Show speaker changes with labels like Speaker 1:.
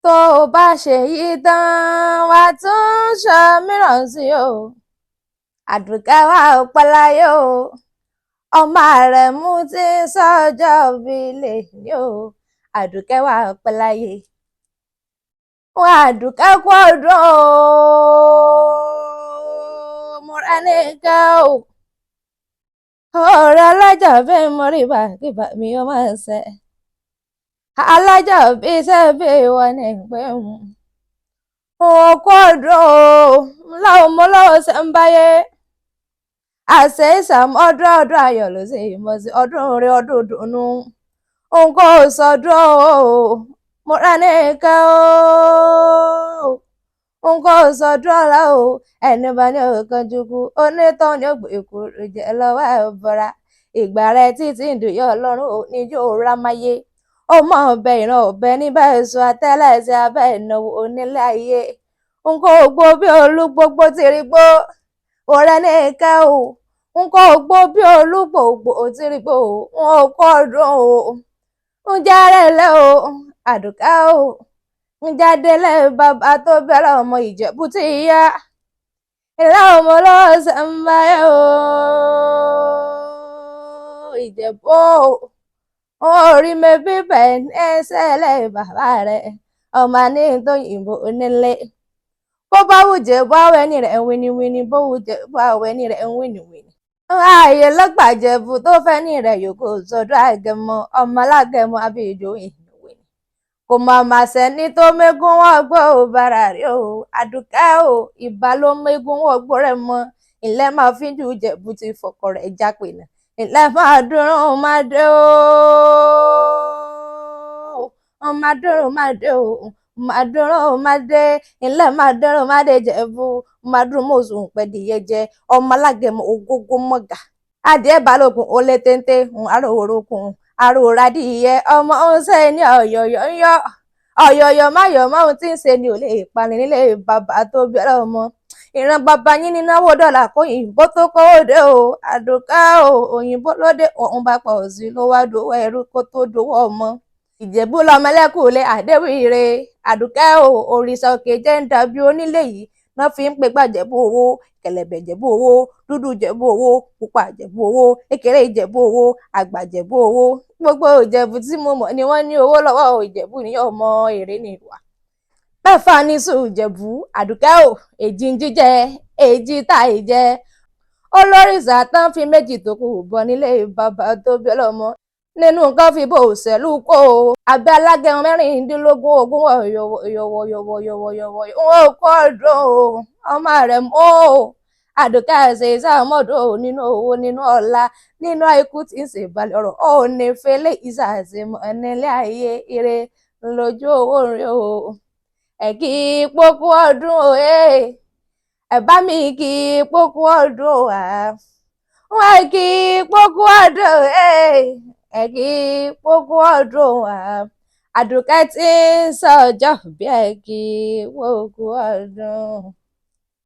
Speaker 1: tó o bá ṣe yí tán wá tún ṣòmíràn sí o. Àdùkẹ́ wà ó pẹ́ láyé o. Ọmọ Àrẹ̀mú tí ń sọ́jọ́ bí lè ní o. Àdùkẹ́ wà ó pẹ́ láyé. Wọ́n Àdùkẹ́ kú ọdún o. Mo rẹ́ ní kẹ́ o. Ọ̀rẹ́ alájà bẹ́ẹ̀ mo rí bàkíbà mi ó máa ń sẹ́. Alájà bí sẹ́bẹ̀ wọ ní ìpẹ́ mu. Òkú ọdún o. Láwọn ọmọ lọ́wọ́ ṣe ń báyé. Àṣẹ ìsàm ọdún ọdún ayọ̀ ló ṣe ìmọ̀ sí ọdún orí ọdún dùnú. Nǹkan ò sọdún o. Mo rẹ́ ní kẹ́ o. Nǹkan ò sọdún ọ̀la o. Ẹni bá ní ọ̀kan jukú onítàn ní ògbé ìkúrú jẹ́ lọ́wọ́ ẹ̀ bọ́ra. Ìgbà rẹ títí ìdòyè ọlọ́run ò ní yóò rámáyé. Ó mọ̀ ọbẹ̀ ìran ọbẹ̀ níbẹ̀ èso àtẹ́lẹsẹ̀ abẹ́ ìnáwó onílé ayé. Nǹkan ògbó bí olúgbógbó ti rí gbó. Mo rẹ́ ní kẹ́ o. Nǹkan ògbó bí olúgbògbò ti rí gbó. Wọn ò kọ́ ọdún o. Ń jẹ́rẹ̀ lẹ́ o. Àdùkẹ́ o. Ń jáde lẹ́ bàbá tó bẹ̀rẹ̀ ọmọ Ìjẹ̀bú ti yá. Ìlà ọmọ lọ́wọ́ ṣe ń báyé o. Ìjẹ̀bú o. Orí mi bíbẹ̀ ẹsẹ̀ lẹ́ bàbá rẹ̀. Ọmọ ní tó yìnbó onílé. Bó bá wù Jẹ̀bú àwẹ̀ ní rẹ̀ ń wíníwíní. Bó wù Jẹ̀bú àwẹ̀ ní rẹ̀ ń wíníwíní. Ààyè lọ́gbà Jẹ̀bú tó fẹ́ ní rẹ̀ yòókù sọ́dọ̀ Àgẹ̀mọ. Ọmọ alágẹmọ abíjọ ìnáwó ni. Kò mọ̀ mà sẹ́ni tó mégún wọ́n gbọ́ ò bára rí o. Àdùkẹ́ o. Ìbá ló mégún wọ́n gbọ́ rẹ̀ mọ́. Ilẹ̀ máa fi jù Jẹ̀bú ti fọkọ rẹ̀ jápè náà. Ilẹ̀ máa dúró máa dé o. Máa dúró máa dé o. Máa dúró máa dé. Ilẹ̀ máa dúró máa dé Jẹ̀bú. Máa dúró mọ́sùn pẹ̀díyẹ jẹ. Ọmọ alágẹmọ ògógó mọ́gà. Adìẹ balógun ó lé téńté. Àrò orokun. Àrò radìyẹ. Ọmọ ń ṣe ní ọ̀yọ̀yọ̀ ń yọ̀. Ọ̀yọ̀yọ̀ máyọ̀ máa ń tí ń ṣe ni ò lè pani nílé bàbá tó bẹ̀rẹ̀ ọmọ. Ìran bàbá yín ní náwó dọ́là kó òyìnbó tó kówó dé o. Àdùkẹ́ o. Òyìnbó ló dé òun bá pọ̀ sí ló wá dówó ẹrú kó tó dówó ọmọ. Ìjẹ̀bú lọmọ ẹlẹ́kùlé Adéwìre. Àdùkẹ́ o. Òrìṣà òkè jẹ́ ń dàbí onílé yìí. Wọ́n fi ń pe gbàjẹ̀bú owó. Kẹ̀lẹ̀bẹ̀ Jẹ̀bú owó. Dúdú Jẹ̀bú owó. Pupa Jẹ̀bú owó. Kékeré Jẹ̀bú owó. Àgbà Jẹ̀bú owó. Gbogbo Ìjẹ̀bú tí mo mọ̀ ni wọ́n ní owó lọ́wọ́. Ìjẹ̀bú ni ọmọ èrè ní ìwà. Mẹ́fà ní sùn Ìjẹ̀bú. Àdùkẹ́ o. Èjì ń jíjẹ. Èjì tá ìjẹ. Olórìṣà tán fi méjì tó kù bọ nílé bàbá tó bí ọlọ́mọ. Nínú nǹkan fi bò òṣèlú kó o. Àbẹ́ alágẹmọ mẹ́rìndínlógún ogún yọ̀wọ̀yọ̀wọ̀yọ̀wọ̀yọ̀wọ̀. Wọn ò kọ́ ọdún o. Ọmọ rẹ̀ mọ́ o. Àdùkẹ́ ṣe ìsàmọ́dún o. Nínú owó nínú ọlá nínú àìkú tí ń ṣe ìbàlẹ̀ ọ̀rọ̀. Ó ní fẹ́lẹ́ ìsàṣemọ̀ nílé ayé ire lójú owó rẹ̀ o. Ẹ kí pókú ọdún o. Ẹ bá mi kí pókú ọdún o. Wọ́n kí pókú ọdún o. Ẹ kí pókú ọdún o. Àdùkẹ́ tí ń sọjọ́ bí ẹ kí pókú ọdún.